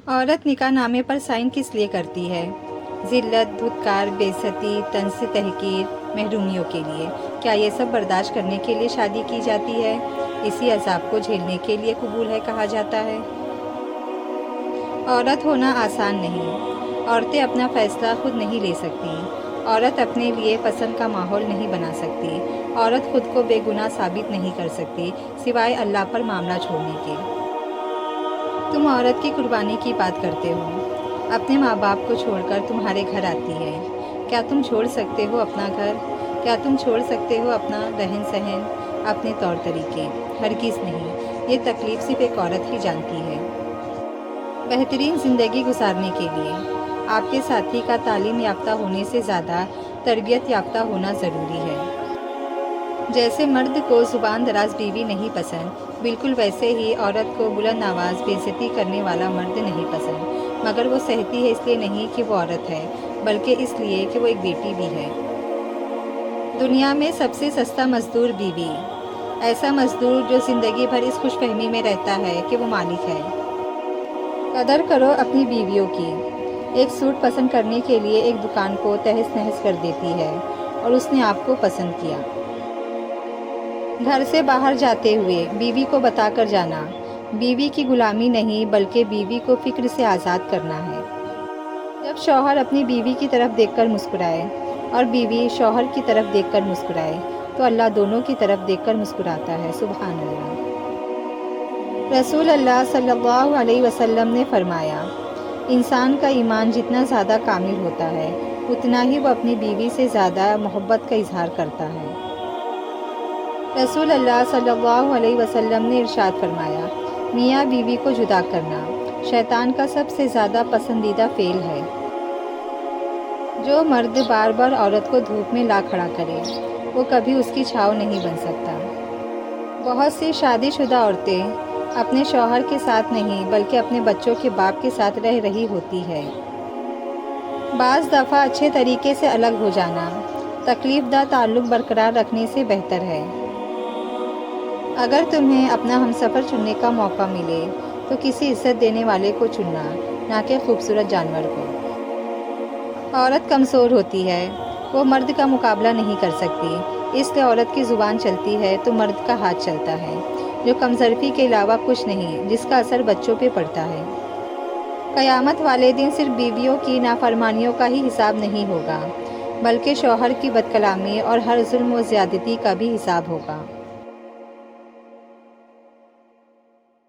عورت نکاح نامے پر سائن کس لیے کرتی ہے؟ ذلت، دھتکار، بے عزتی، طنز سے تحقیر، محرومیوں کے لیے۔ کیا یہ سب برداشت کرنے کے لیے شادی کی جاتی ہے؟ اسی عذاب کو جھیلنے کے لیے قبول ہے کہا جاتا ہے۔ عورت ہونا آسان نہیں۔ عورتیں اپنا فیصلہ خود نہیں لے سکتی۔ عورت اپنے لیے پسند کا ماحول نہیں بنا سکتی۔ عورت خود کو بے گناہ ثابت نہیں کر سکتی سوائے اللہ پر معاملہ چھوڑنے کے۔ تم عورت کی قربانی کی بات کرتے ہو، اپنے ماں باپ کو چھوڑ کر تمہارے گھر آتی ہے۔ کیا تم چھوڑ سکتے ہو اپنا گھر؟ کیا تم چھوڑ سکتے ہو اپنا رہن سہن، اپنے طور طریقے؟ ہرگز نہیں۔ یہ تکلیف صرف ایک عورت ہی جانتی ہے۔ بہترین زندگی گزارنے کے لیے آپ کے ساتھی کا تعلیم یافتہ ہونے سے زیادہ تربیت یافتہ ہونا ضروری ہے۔ جیسے مرد کو زبان دراز بیوی نہیں پسند، بالکل ویسے ہی عورت کو بلند آواز بے عزتی کرنے والا مرد نہیں پسند، مگر وہ سہتی ہے اس لیے نہیں کہ وہ عورت ہے، بلکہ اس لیے کہ وہ ایک بیٹی بھی ہے۔ دنیا میں سب سے سستا مزدور بیوی، ایسا مزدور جو زندگی بھر اس خوش فہمی میں رہتا ہے کہ وہ مالک ہے۔ قدر کرو اپنی بیویوں کی۔ ایک سوٹ پسند کرنے کے لیے ایک دکان کو تہس نہس کر دیتی ہے اور اس نے آپ کو پسند کیا۔ گھر سے باہر جاتے ہوئے بیوی کو بتا کر جانا، بیوی کی غلامی نہیں بلکہ بیوی کو فکر سے آزاد کرنا ہے۔ جب شوہر اپنی بیوی کی طرف دیکھ کر مسکرائے اور بیوی شوہر کی طرف دیکھ کر مسکرائے تو اللہ دونوں کی طرف دیکھ کر مسکراتا ہے۔ سبحان اللہ۔ رسول اللہ صلی اللہ علیہ وسلم نے فرمایا، انسان کا ایمان جتنا زیادہ کامل ہوتا ہے اتنا ہی وہ اپنی بیوی سے زیادہ محبت کا اظہار کرتا ہے۔ رسول اللہ صلی اللہ علیہ وسلم نے ارشاد فرمایا، میاں بیوی کو جدا کرنا شیطان کا سب سے زیادہ پسندیدہ فعل ہے۔ جو مرد بار بار عورت کو دھوپ میں لا کھڑا کرے وہ کبھی اس کی چھاؤں نہیں بن سکتا۔ بہت سی شادی شدہ عورتیں اپنے شوہر کے ساتھ نہیں بلکہ اپنے بچوں کے باپ کے ساتھ رہ رہی ہوتی ہے۔ بعض دفعہ اچھے طریقے سے الگ ہو جانا تکلیف دہ تعلق برقرار رکھنے سے بہتر ہے۔ اگر تمہیں اپنا ہمسفر چننے کا موقع ملے تو کسی عزت دینے والے کو چننا، نہ کہ خوبصورت جانور کو۔ عورت کمزور ہوتی ہے، وہ مرد کا مقابلہ نہیں کر سکتی، اس لیے عورت کی زبان چلتی ہے تو مرد کا ہاتھ چلتا ہے، جو کمزرفی کے علاوہ کچھ نہیں، جس کا اثر بچوں پہ پڑتا ہے۔ قیامت والے دن صرف بیویوں کی نافرمانیوں کا ہی حساب نہیں ہوگا، بلکہ شوہر کی بد کلامی اور ہر ظلم و زیادتی کا بھی حساب ہوگا۔